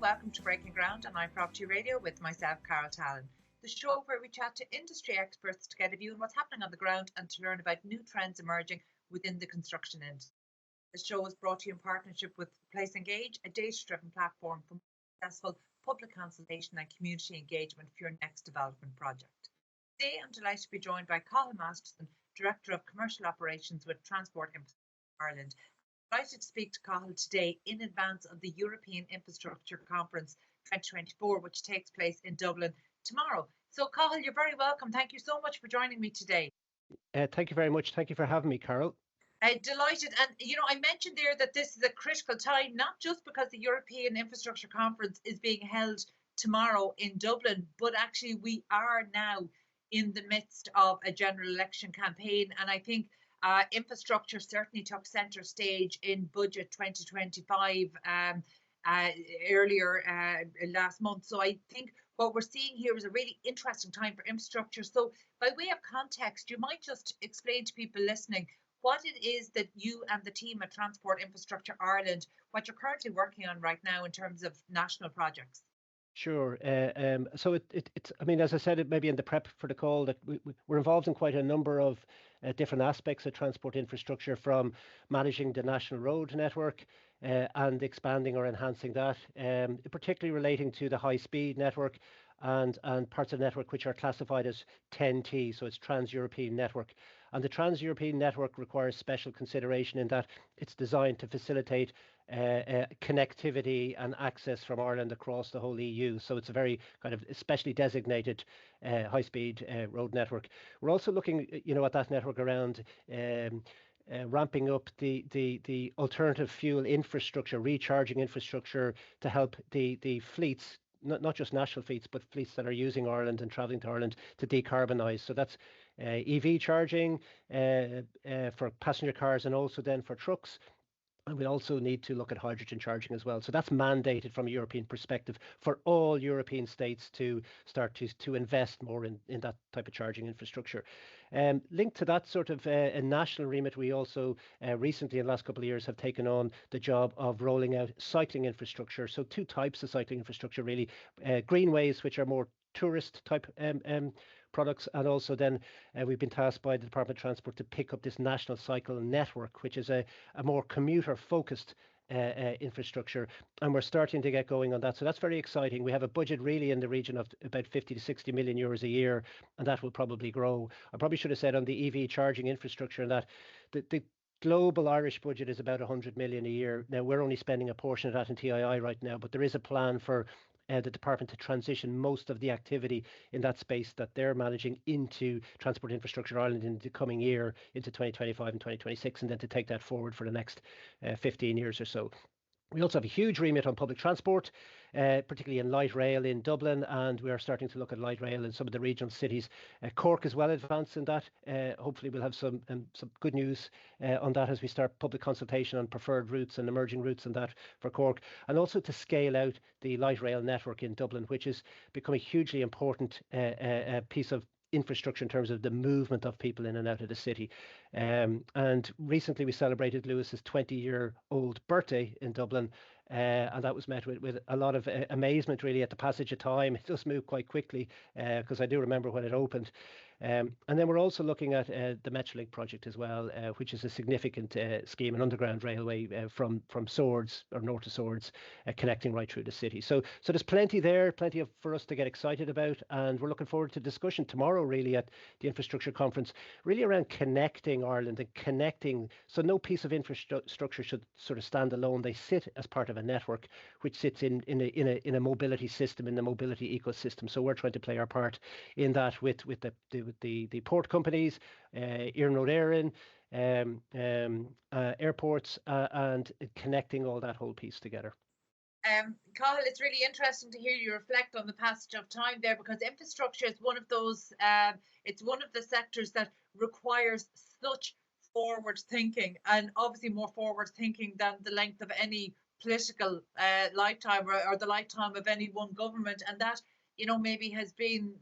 and welcome to Breaking Ground on iPropertyRadio with myself, Tallon. The show where we chat to industry experts to get a view on what's happening on the ground and to learn about new trends emerging within the construction industry. The show is brought to you in partnership with Place Engage, a data-driven platform for successful public consultation and community engagement for your next development project. Today, I'm delighted to be joined by Cathal Masterson, Director of Commercial Operations with Transport Infrastructure Ireland. Delighted to speak to Cathal today in advance of the European Infrastructure Conference 2024, which takes place in Dublin tomorrow. So Cathal, you're very welcome. Thank you so much for joining me today. Thank you very much. Thank you for having me, Carol. Delighted. And, I mentioned there that this is a critical time, not just because the European Infrastructure Conference is being held tomorrow in Dublin, but actually we are now in the midst of a general election campaign. And I think infrastructure certainly took centre stage in Budget 2025 earlier last month. So I think what we're seeing here is a really interesting time for infrastructure. So by way of context, you might just explain to people listening what it is that you and the team at Transport Infrastructure Ireland, what you're currently working on right now in terms of national projects. Sure. So it's, I mean, as I said, it maybe in the prep for the call, that we're involved in quite a number of different aspects of transport infrastructure, from managing the national road network and expanding or enhancing that, particularly relating to the high-speed network and parts of the network which are classified as 10T, so it's Trans-European Network. And the Trans-European Network requires special consideration in that it's designed to facilitate connectivity and access from Ireland across the whole EU. So it's a very kind of especially designated high-speed road network. We're also looking, at that network around ramping up the alternative fuel infrastructure, recharging infrastructure to help the fleets, not just national fleets, but fleets that are using Ireland and travelling to Ireland, to decarbonise. So that's EV charging for passenger cars and also then for trucks. And we also need to look at hydrogen charging as well. So that's mandated from a European perspective for all European states to start to invest more in that type of charging infrastructure. Linked to that sort of a national remit, we also recently in the last couple of years have taken on the job of rolling out cycling infrastructure. So two types of cycling infrastructure really, greenways, which are more tourist type products, and also then we've been tasked by the Department of Transport to pick up this national cycle network, which is a more commuter focused infrastructure, and we're starting to get going on that. So that's very exciting. We have a budget really in the region of about 50 to 60 million euros a year, and that will probably grow. I probably should have said on the EV charging infrastructure and that the global Irish budget is about 100 million a year. Now we're only spending a portion of that in TII right now, but there is a plan for the department to transition most of the activity in that space that they're managing into Transport Infrastructure Ireland in the coming year, into 2025 and 2026, and then to take that forward for the next 15 years or so. We also have a huge remit on public transport, particularly in light rail in Dublin, and we are starting to look at light rail in some of the regional cities. Cork is well advanced in that. Hopefully we'll have some good news on that as we start public consultation on preferred routes and emerging routes and that for Cork, and also to scale out the light rail network in Dublin, which has become a hugely important piece of infrastructure in terms of the movement of people in and out of the city. And recently we celebrated Lewis's 20-year-old birthday in Dublin, and that was met with a lot of amazement really at the passage of time. It does move quite quickly because I do remember when it opened. And then we're also looking at the Metrolink project as well, which is a significant scheme, an underground railway from Swords, or north to Swords, connecting right through the city. So there's plenty there, for us to get excited about, and we're looking forward to discussion tomorrow really at the infrastructure conference, really around connecting Ireland and connecting. So no piece of infrastructure should sort of stand alone. They sit as part of a network which sits in a mobility system, in the mobility ecosystem. So we're trying to play our part in that with the port companies, Iarnród Éireann, airports, and connecting all that whole piece together. Cathal, it's really interesting to hear you reflect on the passage of time there, because infrastructure is one of those, it's one of the sectors that requires such forward thinking, and obviously more forward thinking than the length of any political lifetime or the lifetime of any one government. And that, maybe has been,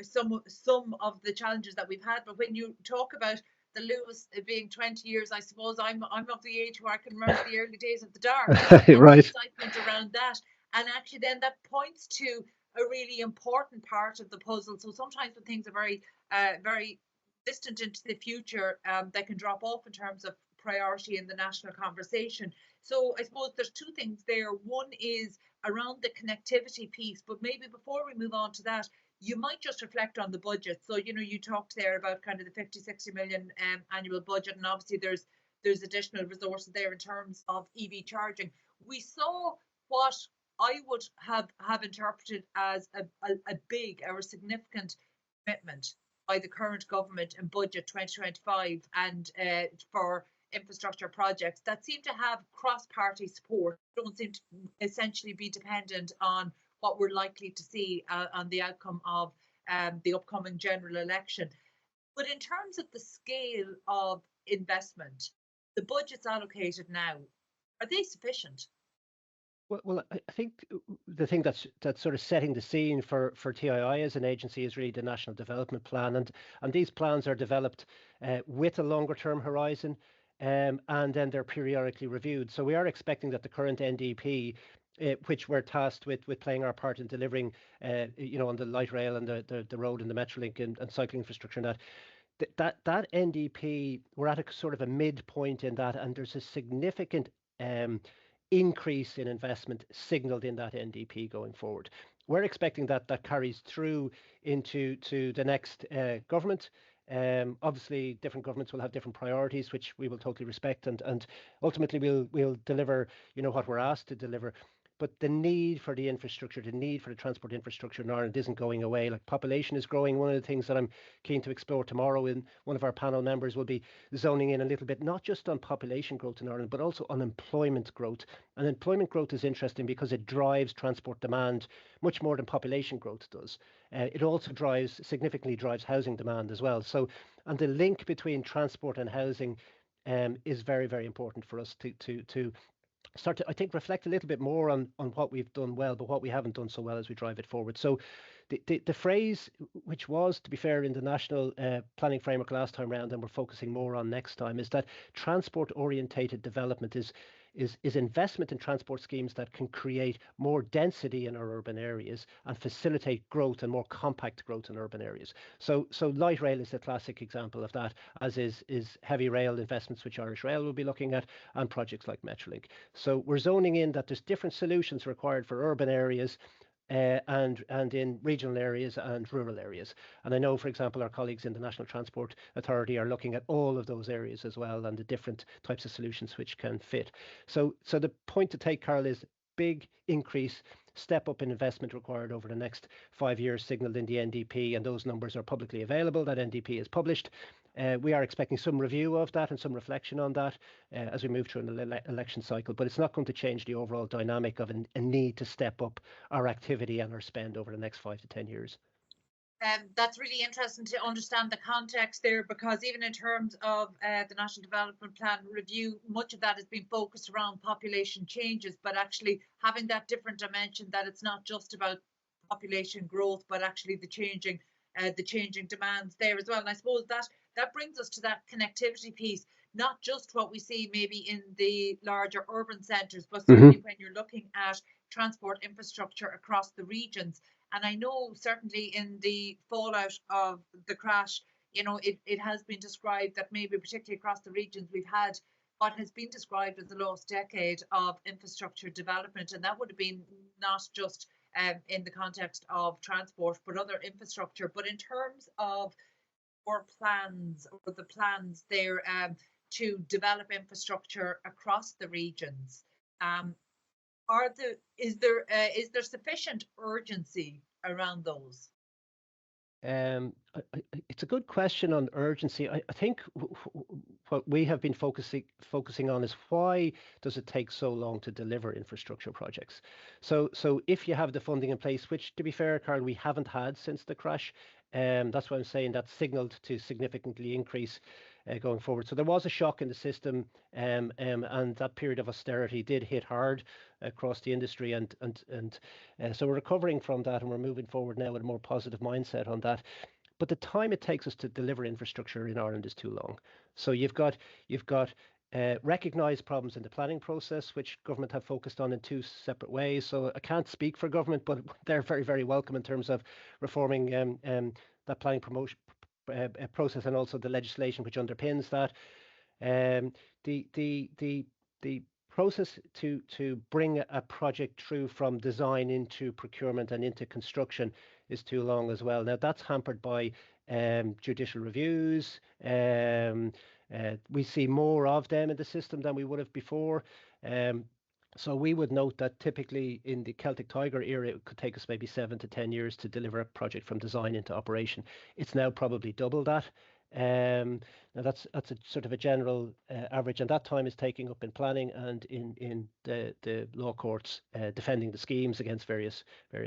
some of the challenges that we've had. But when you talk about the Lewis being 20 years, I suppose I'm of the age where I can remember the early days of the dark and right. the excitement around that. And actually then that points to a really important part of the puzzle. So sometimes when things are very distant into the future, they can drop off in terms of priority in the national conversation. So I suppose there's two things there. One is around the connectivity piece, but maybe before we move on to that, you might just reflect on the budget. So, you talked there about kind of the 50-60 million annual budget, and obviously there's additional resources there in terms of EV charging. We saw what I would have interpreted as a big or a significant commitment by the current government in budget 2025 and for infrastructure projects that seem to have cross-party support, don't seem to essentially be dependent on what we're likely to see on the outcome of the upcoming general election. But in terms of the scale of investment, the budgets allocated now, are they sufficient? Well, I think the thing that's sort of setting the scene for TII as an agency is really the National Development Plan, and these plans are developed with a longer term horizon, and then they're periodically reviewed. So we are expecting that the current NDP, which we're tasked with playing our part in delivering, on the light rail and the road and the Metrolink and cycling infrastructure and that NDP, we're at a sort of a midpoint in that, and there's a significant increase in investment signaled in that NDP going forward. We're expecting that carries through into the next government. Obviously, different governments will have different priorities, which we will totally respect, and ultimately we'll deliver, what we're asked to deliver. But the need for the infrastructure, the need for the transport infrastructure in Ireland isn't going away. Like, population is growing. One of the things that I'm keen to explore tomorrow in one of our panel members will be zoning in a little bit, not just on population growth in Ireland, but also on employment growth. And employment growth is interesting because it drives transport demand much more than population growth does. It also significantly drives housing demand as well. So, and the link between transport and housing is very, very important for us to start to, I think, reflect a little bit more on what we've done well, but what we haven't done so well as we drive it forward. So the phrase, which was, to be fair, in the national planning framework last time round, and we're focusing more on next time, is that transport orientated development is investment in transport schemes that can create more density in our urban areas and facilitate growth and more compact growth in urban areas. So light rail is the classic example of that, as is heavy rail investments, which Irish Rail will be looking at, and projects like Metrolink. So we're zoning in that there's different solutions required for urban areas, and in regional areas and rural areas. And I know, for example, our colleagues in the National Transport Authority are looking at all of those areas as well, and the different types of solutions which can fit. So the point to take, Carol, is big increase, step up in investment required over the next 5 years, signalled in the NDP, and those numbers are publicly available. That NDP is published. We are expecting some review of that and some reflection on that as we move through an election cycle, but it's not going to change the overall dynamic of a need to step up our activity and our spend over the next 5 to 10 years. That's really interesting to understand the context there, because even in terms of the National Development Plan review, much of that has been focused around population changes, but actually having that different dimension, that it's not just about population growth, but actually the changing demands there as well. And I suppose that brings us to that connectivity piece, not just what we see maybe in the larger urban centres, but certainly when you're looking at transport infrastructure across the regions. And I know certainly in the fallout of the crash, it has been described that maybe particularly across the regions, we've had what has been described as the lost decade of infrastructure development. And that would have been not just in the context of transport, but other infrastructure. But in terms of our plans, or the plans there to develop infrastructure across the regions, is there sufficient urgency around those? It's a good question on urgency. I think what we have been focusing on is, why does it take so long to deliver infrastructure projects? So if you have the funding in place, which, to be fair, Carl, we haven't had since the crash, that's why I'm saying that signalled to significantly increase going forward. So there was a shock in the system, and that period of austerity did hit hard across the industry, and so we're recovering from that, and we're moving forward now with a more positive mindset on that. but the time it takes us to deliver infrastructure in Ireland is too long. So you've got recognised problems in the planning process, which government have focused on in two separate ways. So I can't speak for government, but they're very, very welcome in terms of reforming that planning promotion process, and also the legislation which underpins that. The process to bring a project through from design into procurement and into construction is too long as well. Now that's hampered by judicial reviews. We see more of them in the system than we would have before. So we would note that typically in the Celtic Tiger era, it could take us maybe 7 to 10 years to deliver a project from design into operation. It's now probably double that. Now that's a sort of a general average, and that time is taking up in planning and in the law courts defending the schemes against various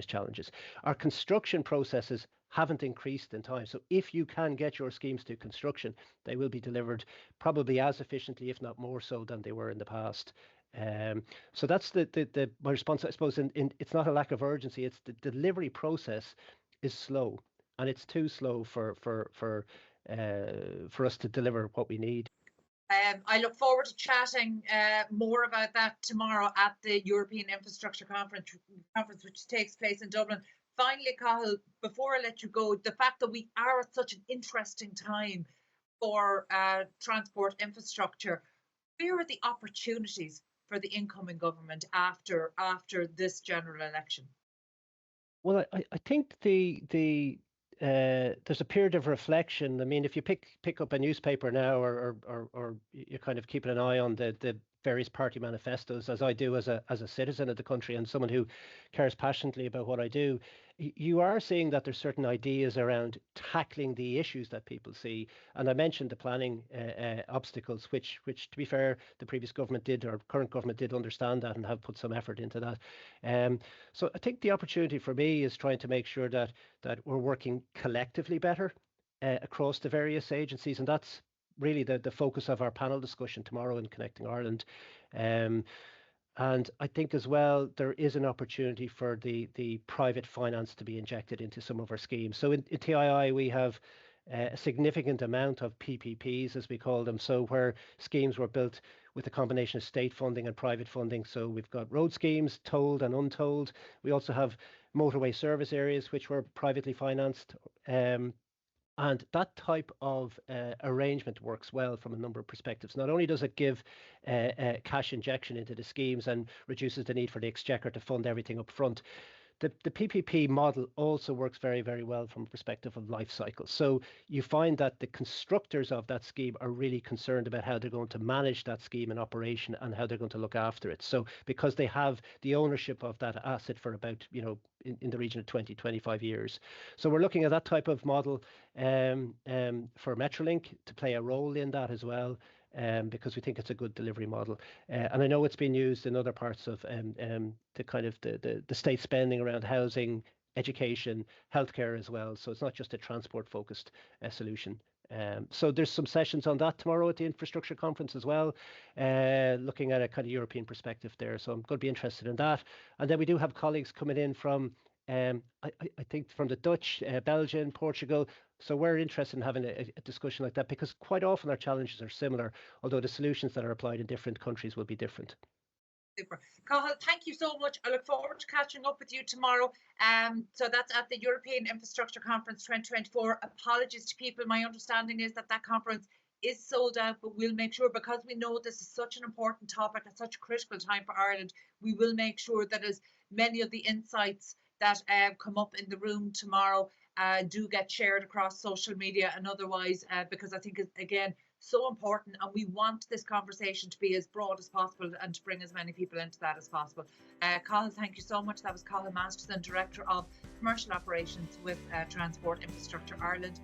challenges. Our construction processes haven't increased in time, so if you can get your schemes to construction, they will be delivered probably as efficiently, if not more so, than they were in the past. So that's my response, I suppose. It's not a lack of urgency; it's the delivery process is slow, and it's too slow for us to deliver what we need. I look forward to chatting more about that tomorrow at the European Infrastructure Conference, which takes place in Dublin. Finally, Cathal, before I let you go, the fact that we are at such an interesting time for transport infrastructure, where are the opportunities for the incoming government after this general election? Well, I think there's a period of reflection. I mean, if you pick up a newspaper now, or you're kind of keeping an eye on the various party manifestos, as I do as a citizen of the country and someone who cares passionately about what I do, you are seeing that there's certain ideas around tackling the issues that people see. And I mentioned the planning obstacles, which to be fair, the previous government did, or current government did understand that and have put some effort into that. So I think the opportunity for me is trying to make sure that we're working collectively better across the various agencies, and that's really the focus of our panel discussion tomorrow in Connecting Ireland. And I think as well, there is an opportunity for the private finance to be injected into some of our schemes. So in TII, we have a significant amount of PPPs, as we call them, so where schemes were built with a combination of state funding and private funding. So we've got road schemes, tolled and untolled. We also have motorway service areas, which were privately financed. And that type of arrangement works well from a number of perspectives. Not only does it give cash injection into the schemes and reduces the need for the Exchequer to fund everything up front, the PPP model also works very, very well from a perspective of life cycle. So you find that the constructors of that scheme are really concerned about how they're going to manage that scheme in operation and how they're going to look after it. So because they have the ownership of that asset for about, in the region of 20, 25 years. So we're looking at that type of model for Metrolink to play a role in that as well. Because we think it's a good delivery model, and I know it's been used in other parts of the kind of the state spending around housing, education, healthcare as well. So it's not just a transport focused solution. So there's some sessions on that tomorrow at the infrastructure conference as well, looking at a kind of European perspective there. So I'm going to be interested in that. And then we do have colleagues coming in from I think from the Dutch, Belgium, Portugal. So we're interested in having a discussion like that, because quite often our challenges are similar, although the solutions that are applied in different countries will be different. Super. Cathal, thank you so much. I look forward to catching up with you tomorrow. So that's at the European Infrastructure Conference 2024. Apologies to people. My understanding is that conference is sold out, but we'll make sure, because we know this is such an important topic at such a critical time for Ireland, we will make sure that as many of the insights that come up in the room tomorrow do get shared across social media and otherwise, because I think it's, again, so important, and we want this conversation to be as broad as possible and to bring as many people into that as possible. Cathal, thank you so much. That was Cathal Masterson, Director of Commercial Operations with Transport Infrastructure Ireland.